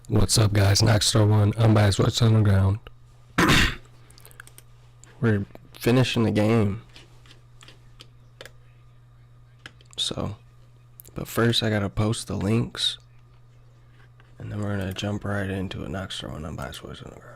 What's up, guys? Knockstar1, unbiased what's on the ground. We're finishing the game. But first I gotta post the links, and then we're gonna jump right into it. Knockstar1, unbiased what's on the ground.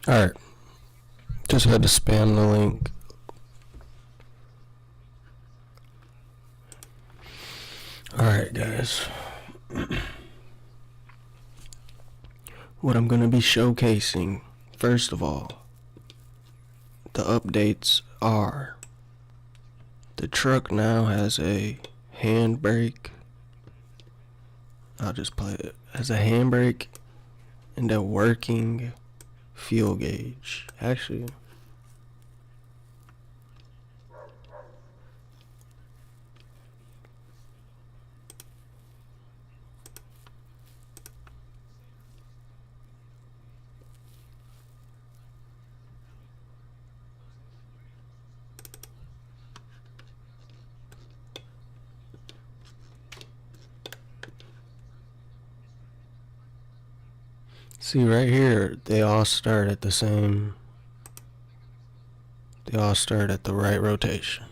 Alright, just had to spam the link. Alright, guys. What I'm going to be showcasing, first of all, the updates are the truck now has a handbrake. I'll just play it. Has a handbrake and a working fuel gauge. Actually, see right here, they all start at the same. They all start at the right rotation.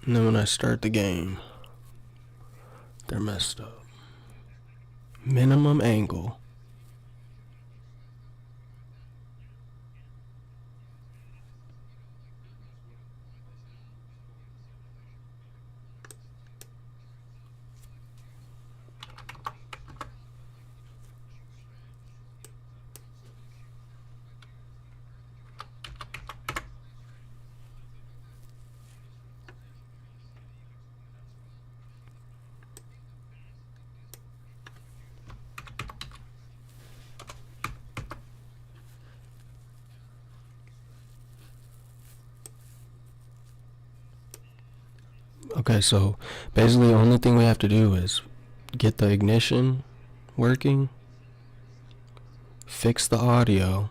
And then when I start the game, they're messed up. Minimum angle. Okay, so basically the only thing we have to do is get the ignition working, fix the audio,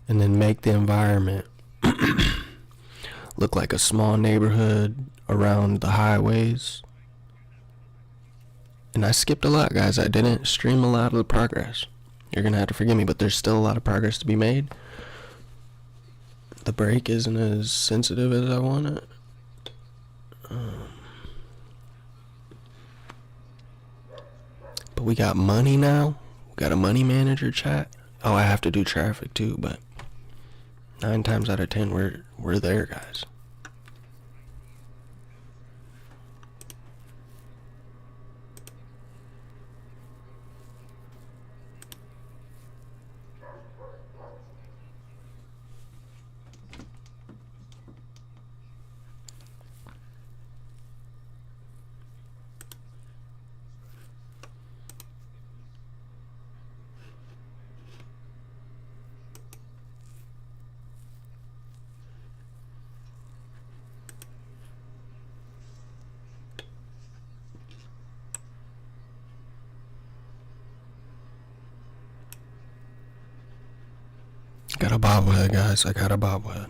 and then make the environment look like a small neighborhood around the highways. And I skipped a lot, guys. I didn't stream a lot of the progress. You're gonna have to forgive me, but there's still a lot of progress to be made. The brake isn't as sensitive as I want it. But we got money now. We got a money manager chat. Oh, I have to do traffic too, but 9 times out of 10, we're there, guys. Got a bobblehead, guys. I got a bobblehead.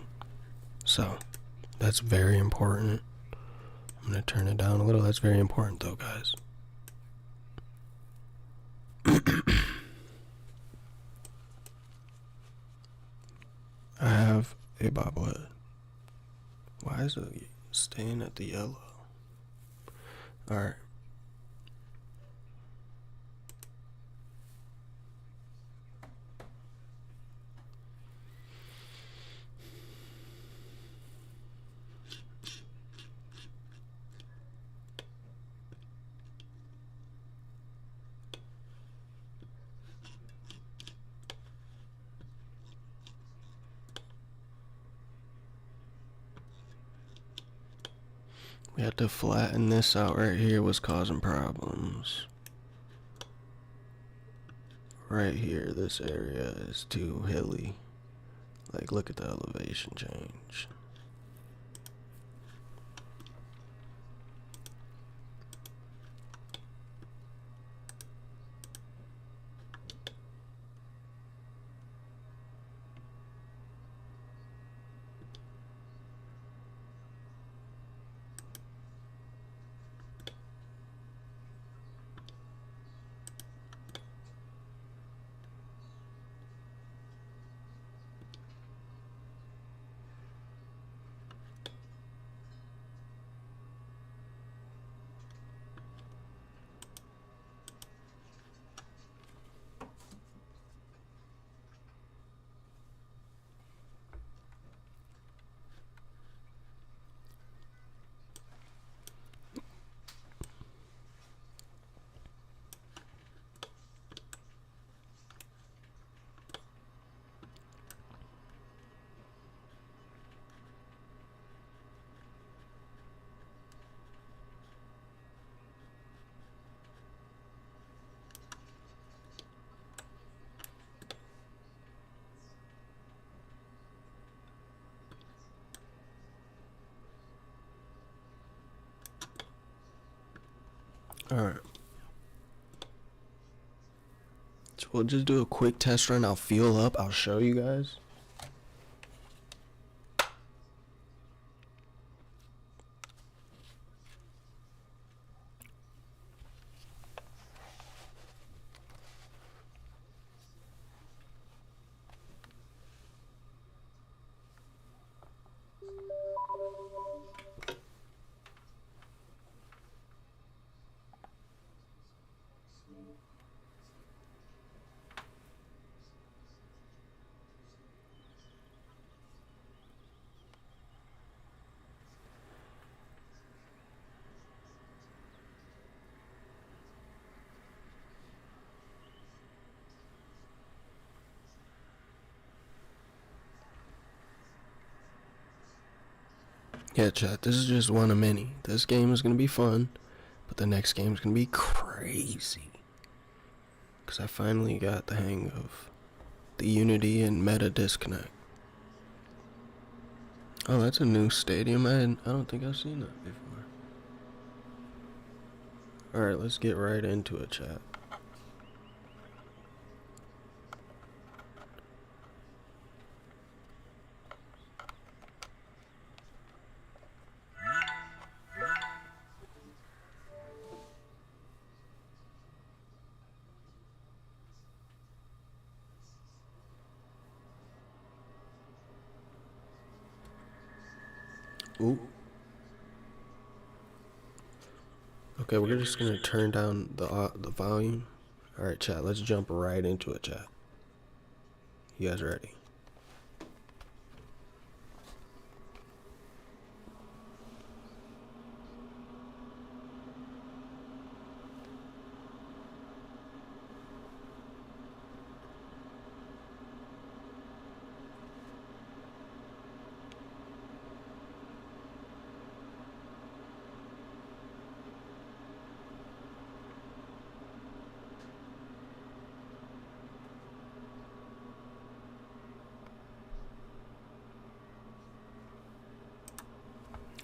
So, that's very important. I'm going to turn it down a little. That's very important, though, guys. I have a bobblehead. Why is it staying at the yellow? Alright. We had to flatten this out right here, was causing problems. Right here, this area is too hilly. Like, look at the elevation change. Alright. So we'll just do a quick test run. I'll fuel up. I'll show you guys. Yeah, chat, this is just one of many. This game is going to be fun, but the next game is going to be crazy. Because I finally got the hang of the Unity and meta disconnect. Oh, that's a new stadium. I don't think I've seen that before. Alright, let's get right into it, chat. Ooh. Okay, we're just gonna turn down the volume. All right, chat. Let's jump right into it, chat. You guys ready?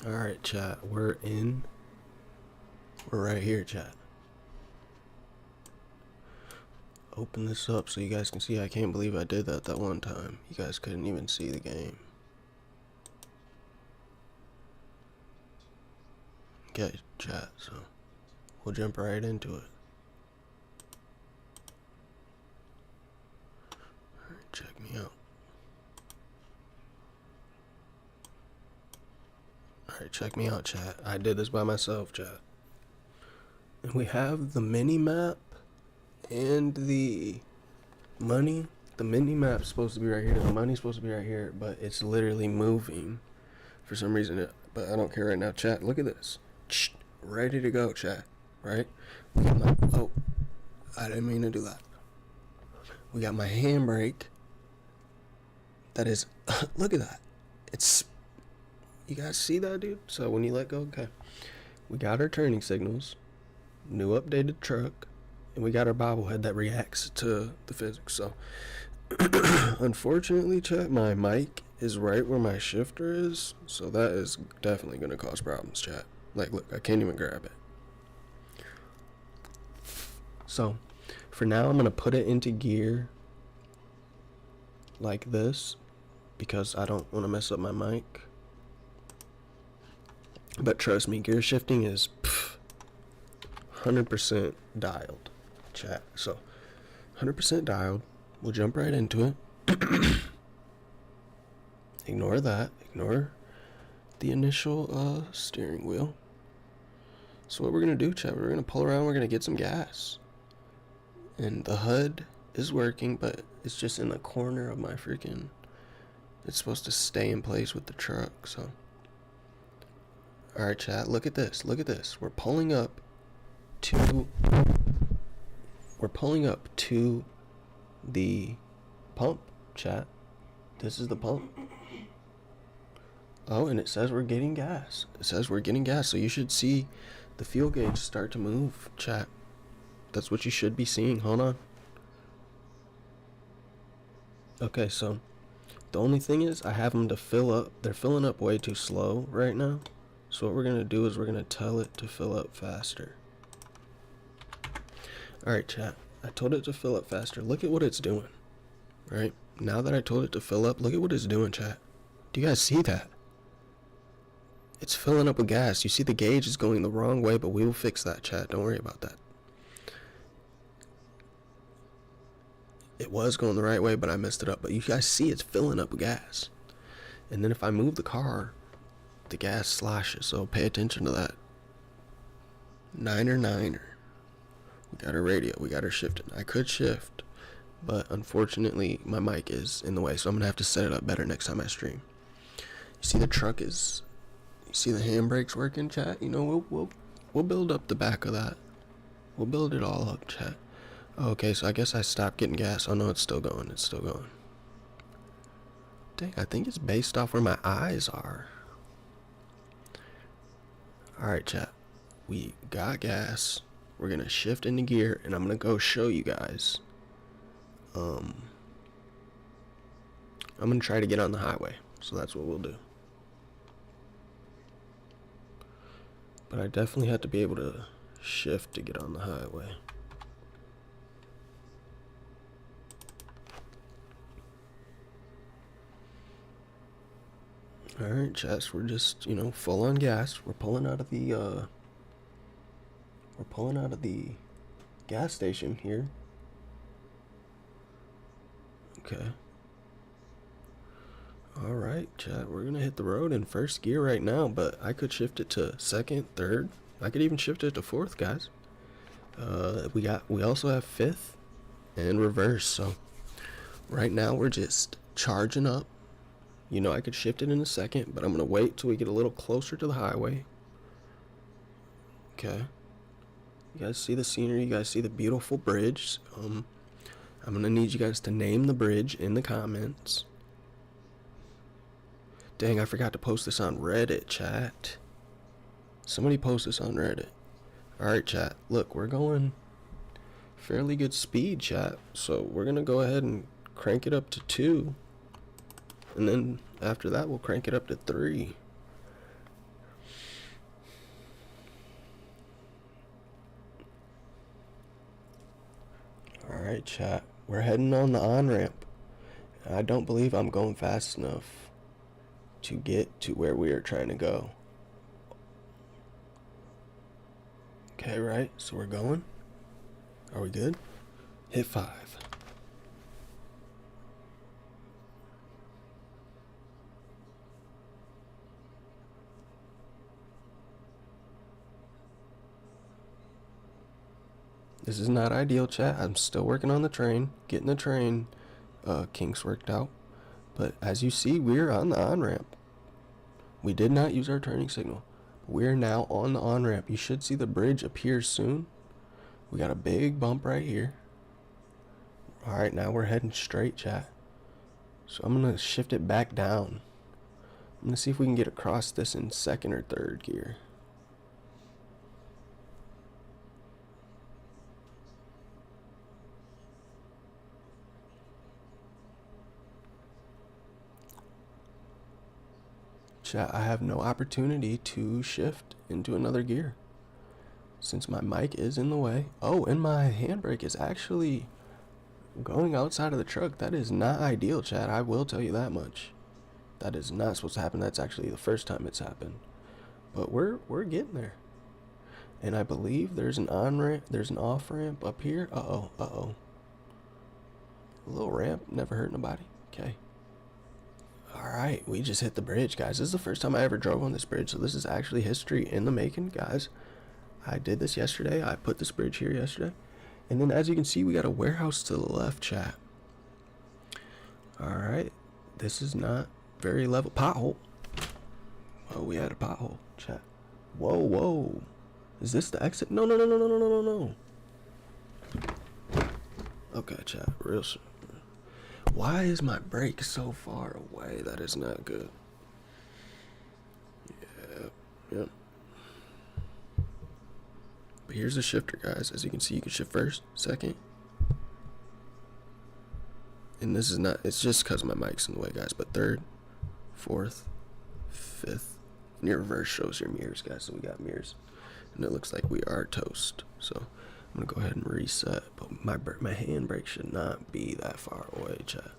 Alright, chat, we're right here, chat. Open this up so you guys can see. I can't believe I did that one time. You guys couldn't even see the game. Okay, chat, so we'll jump right into it. Alright, check me out. Alright, check me out, chat. I did this by myself, chat. And we have the mini map and the money. The mini map's supposed to be right here. The money's supposed to be right here, but it's literally moving for some reason. But I don't care right now, chat. Look at this. Ready to go, chat. Right? We got my, oh, I didn't mean to do that. We got my handbrake. That is, look at that. It's, you guys see that, dude? So when you let go, okay. We got our turning signals. New updated truck. And we got our bobblehead that reacts to the physics. So, unfortunately, chat, my mic is right where my shifter is. So that is definitely going to cause problems, chat. Like, look, I can't even grab it. So, for now, I'm going to put it into gear like this because I don't want to mess up my mic. But trust me, gear shifting is 100% dialed, chat. So, 100% dialed. We'll jump right into it. Ignore that. Ignore the initial steering wheel. So what we're going to do, chat, we're going to pull around. We're going to get some gas. And the HUD is working, but it's just in the corner of my freaking... It's supposed to stay in place with the truck, so... Alright, chat, look at this. Look at this. We're pulling up to the pump, chat. This is the pump. Oh, and it says we're getting gas. It says we're getting gas, so you should see the fuel gauge start to move, chat. That's what you should be seeing. Hold on. Okay, so the only thing is I have them to fill up. They're filling up way too slow right now. So what we're going to do is we're going to tell it to fill up faster. Alright, chat. I told it to fill up faster. Look at what it's doing. Right? Now that I told it to fill up, look at what it's doing, chat. Do you guys see that? It's filling up with gas. You see the gauge is going the wrong way, but we will fix that, chat. Don't worry about that. It was going the right way, but I messed it up. But you guys see it's filling up with gas. And then if I move the car, the gas slashes. So pay attention to that. Niner. We got our radio. We got our shifting. I could shift, but unfortunately my mic is in the way, so I'm gonna have to set it up better next time I stream. You see the truck is... You see the handbrake's working, chat? You know, we'll build up the back of that. We'll build it all up, chat. Okay, so I guess I stopped getting gas. Oh no, it's still going. It's still going. Dang, I think it's based off where my eyes are. Alright, chat. We got gas. We're gonna shift into gear, and I'm gonna go show you guys. I'm gonna try to get on the highway. So that's what we'll do. But I definitely have to be able to shift to get on the highway. Alright, chats, we're just, you know, full on gas. We're pulling out of the gas station here. Okay. Alright, chat, we're gonna hit the road in first gear right now, but I could shift it to second, third. I could even shift it to fourth, guys. We also have fifth and reverse, so right now we're just charging up. You know, I could shift it in a second, but I'm gonna wait till we get a little closer to the highway. Okay. You guys see the scenery? You guys see the beautiful bridge? I'm gonna need you guys to name the bridge in the comments. Dang, I forgot to post this on Reddit, chat. Somebody post this on Reddit. Alright, chat. Look, we're going fairly good speed, chat. So we're gonna go ahead and crank it up to 2. And then after that, we'll crank it up to 3. Alright, chat. We're heading on the on-ramp. I don't believe I'm going fast enough to get to where we are trying to go. Okay, right? So we're going. Are we good? Hit 5. This is not ideal, chat. I'm still working on the train, getting the train kinks worked out. But as you see, we're on the on-ramp. We did not use our turning signal. We're now on the on-ramp. You should see the bridge appear soon. We got a big bump right here. Alright, now we're heading straight, chat. So I'm going to shift it back down. I'm going to see if we can get across this in second or third gear. Chat, I have no opportunity to shift into another gear since my mic is in the way. Oh, and my handbrake is actually going outside of the truck. That is not ideal, chat. I will tell you that much. That is not supposed to happen. That's actually the first time it's happened. But we're getting there. And I believe there's an on-ramp, there's an off-ramp up here. Uh-oh, uh-oh. A little ramp, never hurt nobody. Okay. Alright, we just hit the bridge, guys. This is the first time I ever drove on this bridge, so this is actually history in the making, guys. I did this yesterday. I put this bridge here yesterday. And then as you can see, we got a warehouse to the left, chat. Alright. This is not very level. Pothole. Oh, we had a pothole, chat. Whoa, whoa. Is this the exit? No, no, no, no, no, no, no, no, no. Okay, chat. Real soon. Why is my brake so far away? That is not good. Yep. But here's the shifter, guys. As you can see, you can shift first, second. And this is not, it's just because my mic's in the way, guys. But third, fourth, fifth. And your reverse shows your mirrors, guys. So we got mirrors. And it looks like we are toast. So I'm going to go ahead and reset. But my handbrake should not be that far away, chat.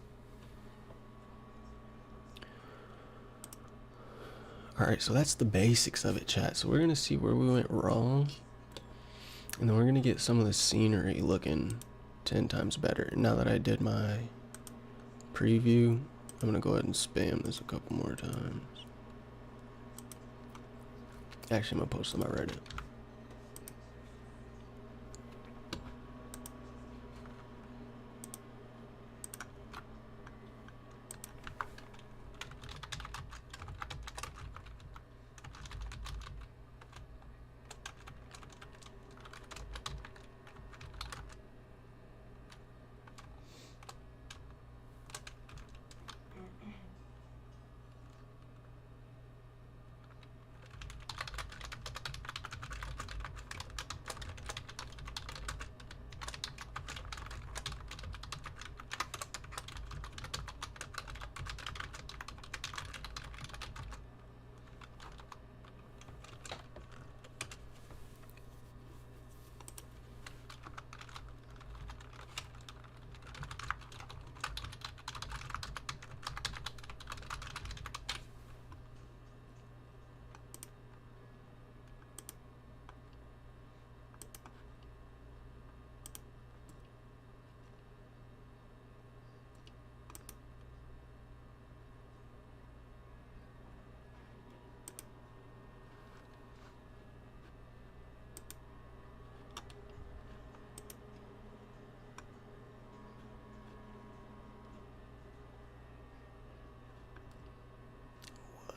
Alright, so that's the basics of it, chat. So we're going to see where we went wrong. And then we're going to get some of the scenery looking 10 times better. Now that I did my preview, I'm going to go ahead and spam this a couple more times. Actually, I'm going to post on my Reddit.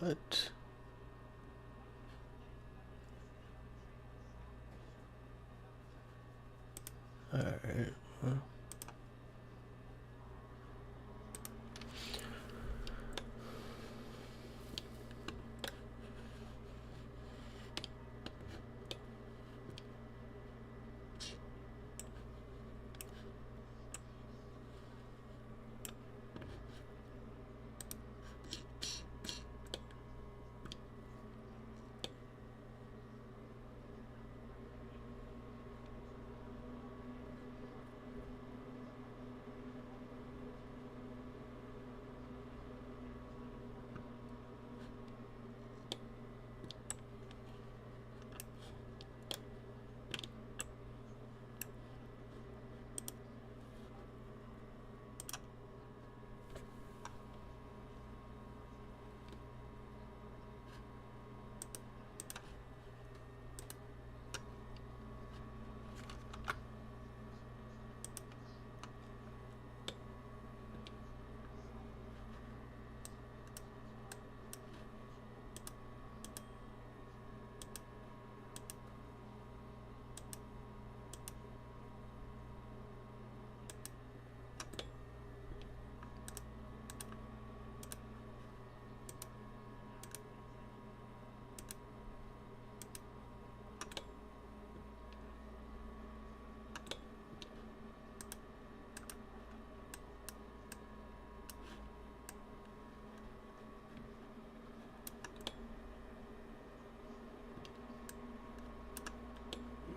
What? Alright, well.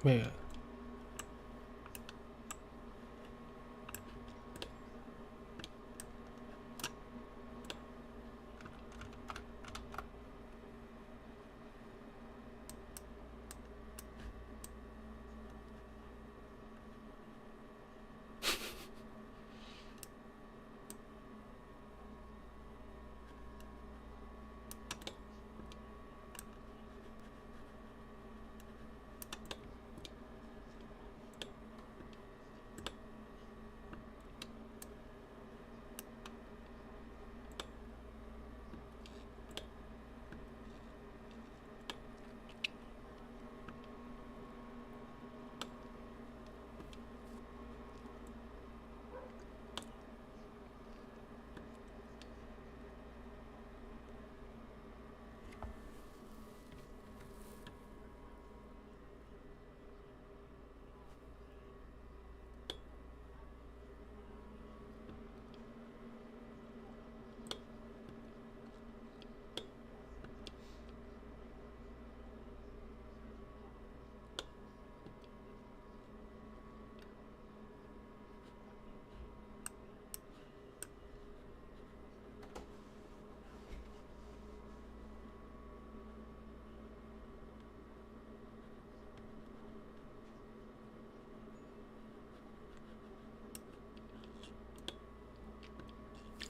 Yeah.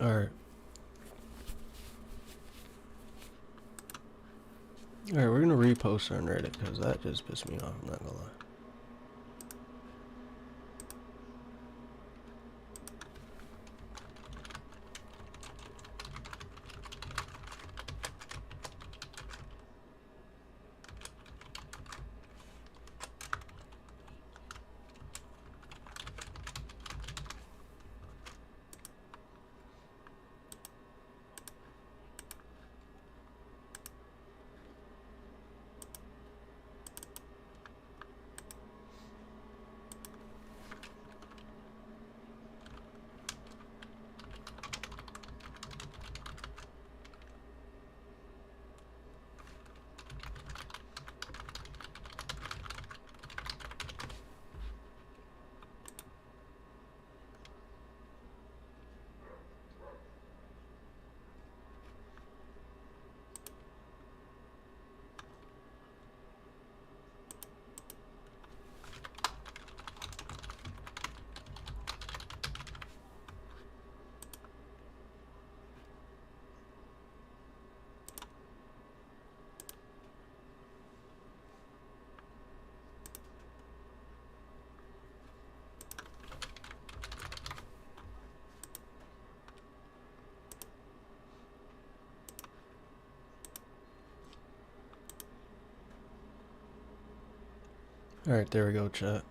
Alright. Alright, we're gonna repost on Reddit because that just pissed me off, I'm not gonna lie. Alright, there we go, chat.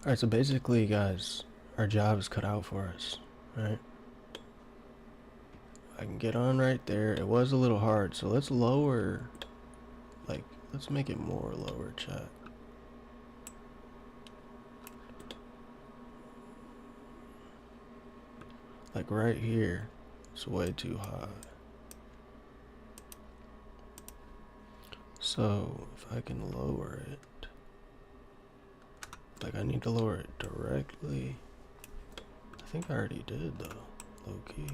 Alright, so basically, guys, our job is cut out for us, right? I can get on right there. It was a little hard, so let's lower, like, let's make it more lower, chat. Like right here, it's way too high. So if I can lower it, like I need to lower it directly. I think I already did though, low key.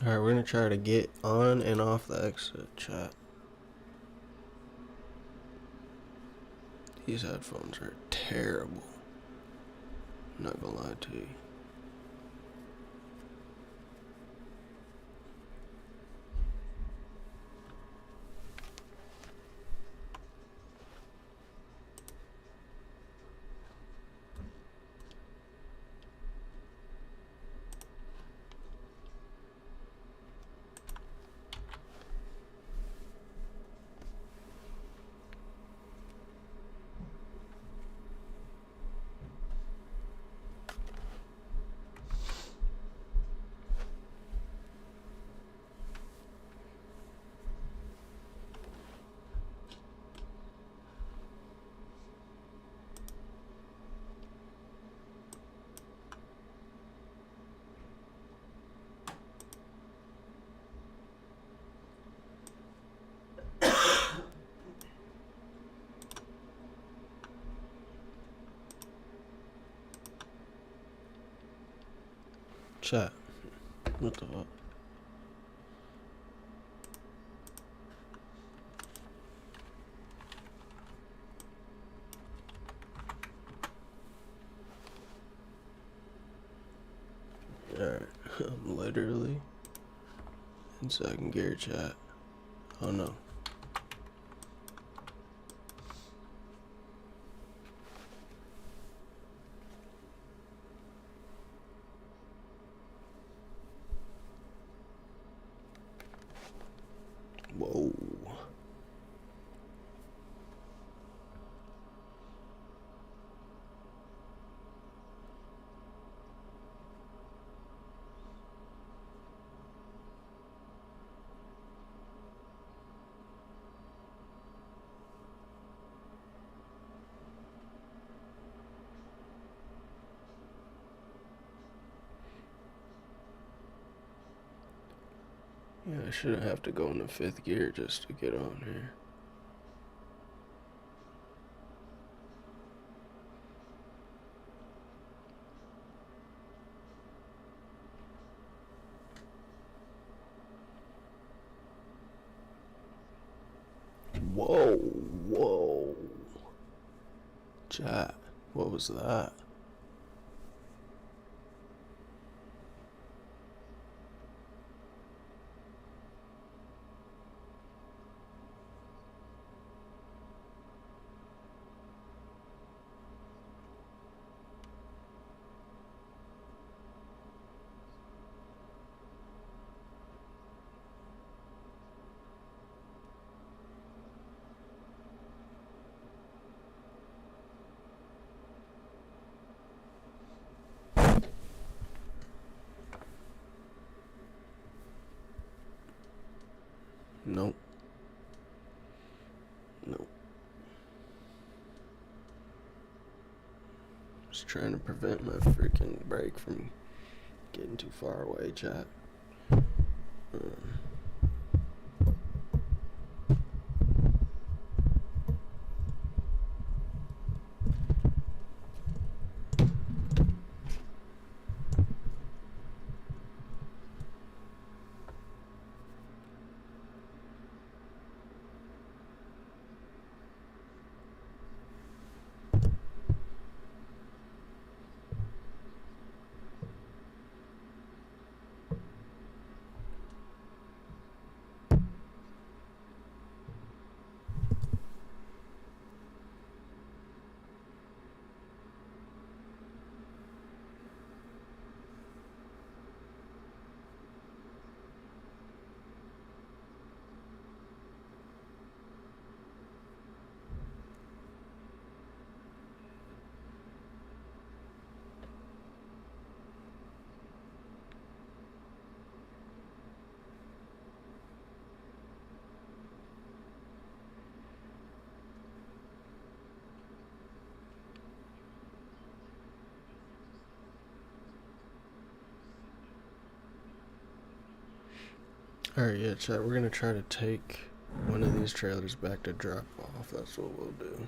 Alright, we're gonna try to get on and off the exit, chat. These headphones are terrible. I'm not gonna lie to you. Chat. What the fuck? Alright, I'm literally in second gear, chat. Oh no. Whoa. Yeah, I shouldn't have to go into fifth gear just to get on here. Whoa, whoa. Chat, what was that? Nope. Nope. Just trying to prevent my freaking brake from getting too far away, chat. Alright, yeah, chat, we're gonna try to take one of these trailers back to drop off. That's what we'll do.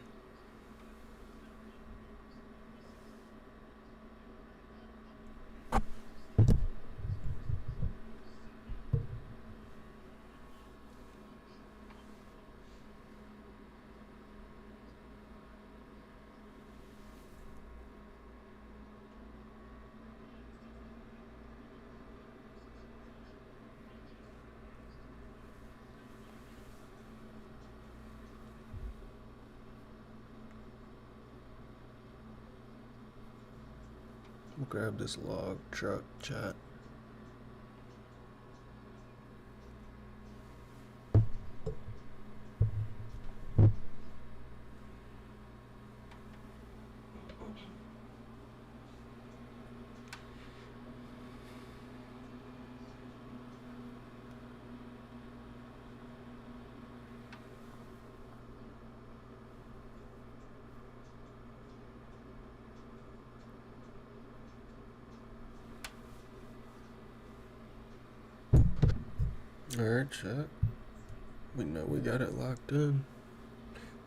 We'll grab this log truck, chat. Alright, chat. We know we got it locked in.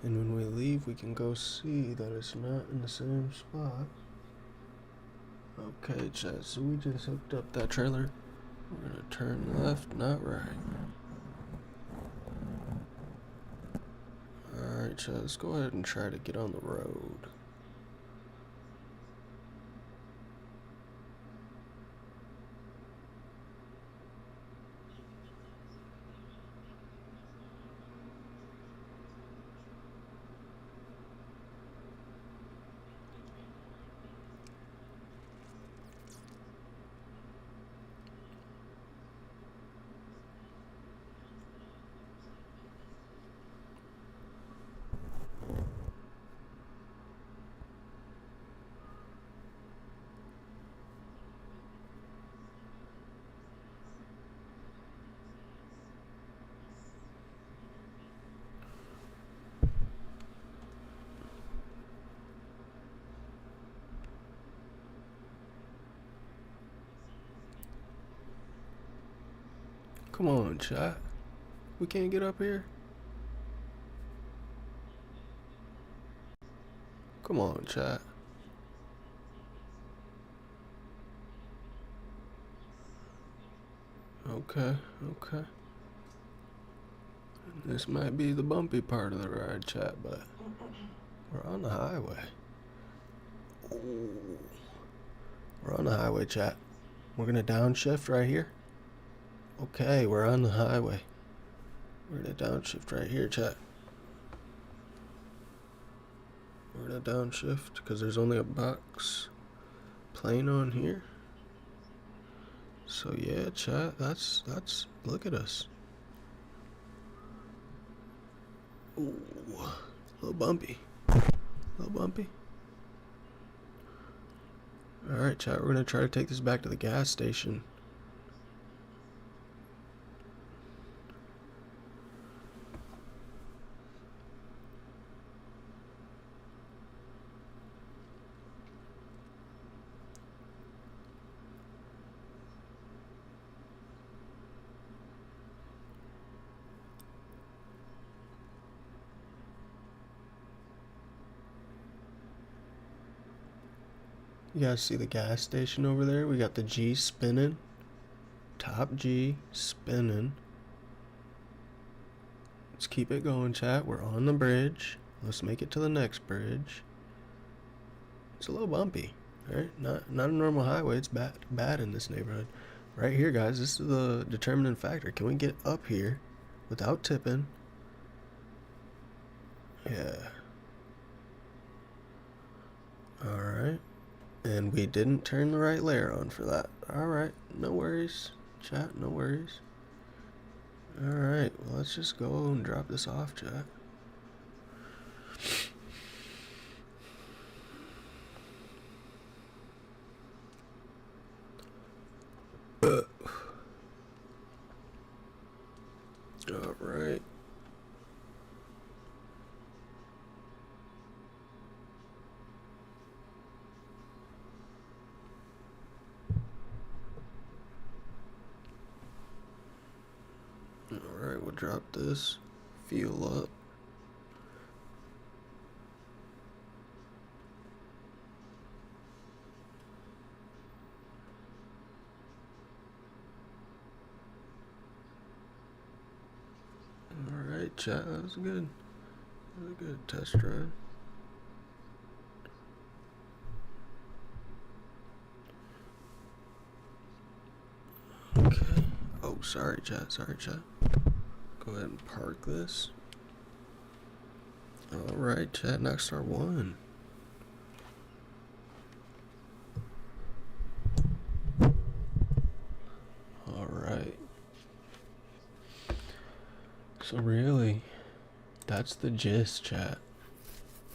And when we leave, we can go see that it's not in the same spot. Okay, chat, so we just hooked up that trailer. We're gonna turn left, not right. Alright, chat, let's go ahead and try to get on the road. Come on, chat. We can't get up here? Come on, chat. Okay. This might be the bumpy part of the ride, chat, but we're on the highway. Ooh. We're on the highway, chat. We're gonna downshift right here. Okay, we're on the highway. We're gonna downshift right here, chat. We're gonna downshift because there's only a box plane on here. So yeah, chat, that's look at us. Ooh, a little bumpy. Alright, chat, we're gonna try to take this back to the gas station. You guys see the gas station over there? We got the G spinning. Top G spinning. Let's keep it going, chat. We're on the bridge. Let's make it to the next bridge. It's a little bumpy, right? Not a normal highway. It's bad in this neighborhood. Right here, guys, this is the determining factor. Can we get up here without tipping? Yeah. Alright. And we didn't turn the right layer on for that. Alright, no worries. Chat, no worries. Alright, well, let's just go and drop this off, chat. Alright. Alright, we'll drop this. Fuel up. Alright, chat, that was good. That was a good test run. Okay. Oh, sorry, chat. Go ahead and park this. Alright, chat, next our one. So really, that's the gist, chat.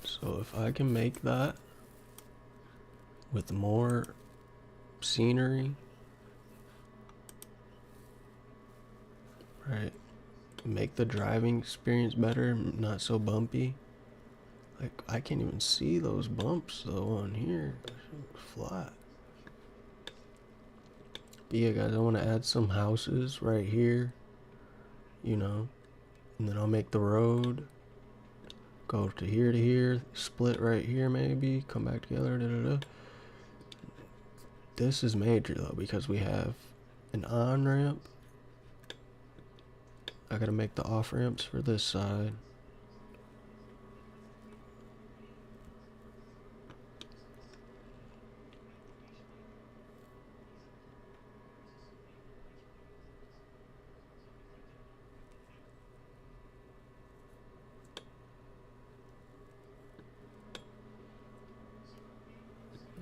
So if I can make that with more scenery, right? Make the driving experience better, not so bumpy. Like, I can't even see those bumps though on here. Flat. But yeah, guys, I want to add some houses right here, you know, and then I'll make the road go to here, split right here maybe, come back together, da da da. This is major though because we have an on-ramp. I gotta make the off-ramps for this side.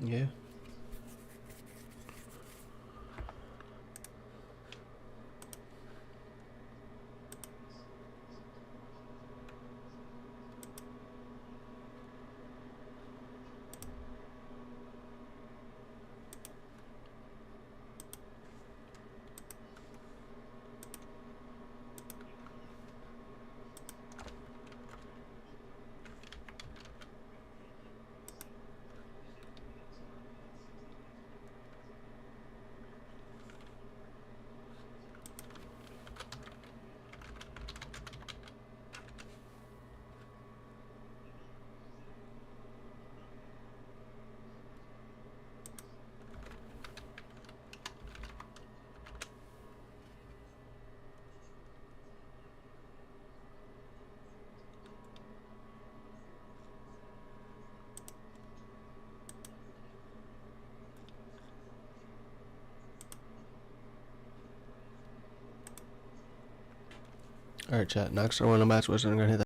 Yeah. Alright, chat. Next, I want to match what's going to hit that.